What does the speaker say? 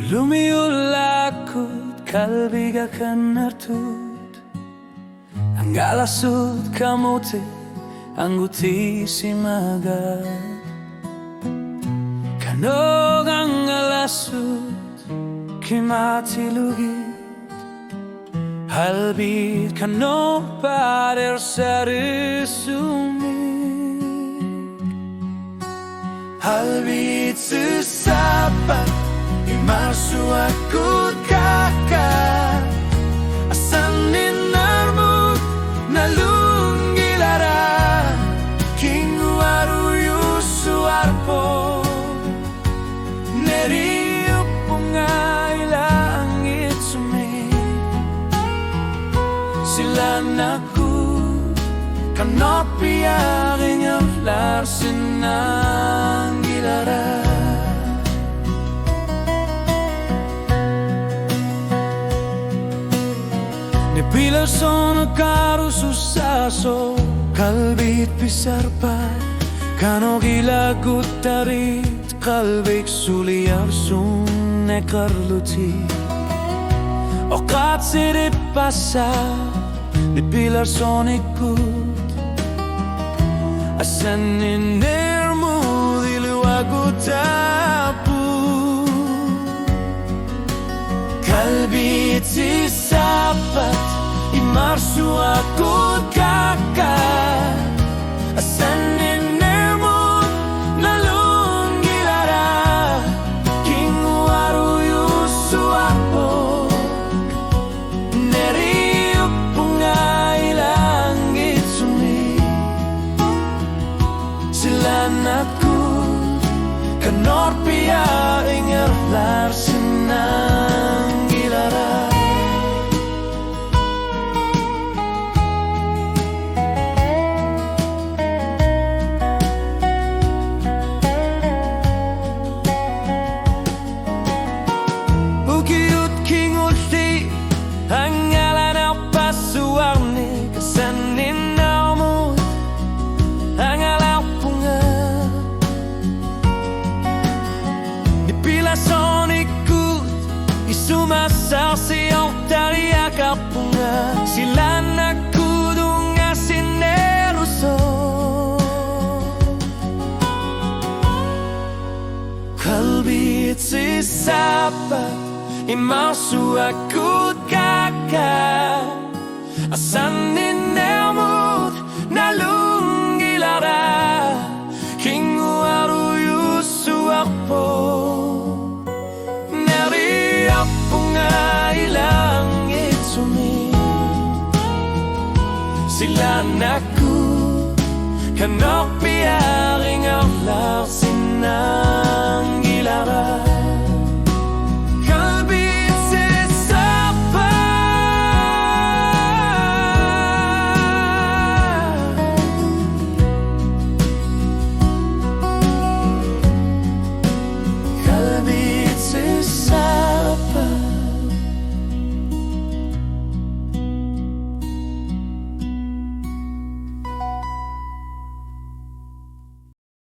Lumiulakut kalbiga kanartut Angalasut kamuti angguti simagat Kanog angalasut kimati lugit Halbit kano pader sarusumik Halbit sesapat Imarsu akut kakak Asanin narmut nalunggilara Kingu aruyu suarpo Neri upungai langit sumi Silanaku kanopi aring lar sinanggilara Bila sono caro susaso kalbit pisarpat Kano gila gutarit kalbik suliar sun nekarluti Okat sirip pasa di pilar sonikut Asanin nermu dilu aku tapu Kalbit sisapat Imarsu akut kakak Asanin nermu nalunggilara Kingu aruyu suapo Neri upungai langit sumi Silanaku kanor pia ingar lar sinanggilara Hangalan apa suarni kesanin namu Hangalan punga Dipila sonikut Isu masa siang tari akar punga Silana kudu ngasih neruso Kalbit sisapat Imarsu akut kakak Asanin nermut nalunggilara Kingu aruyu suarpo Neri apungai langit sumi Silanaku kanok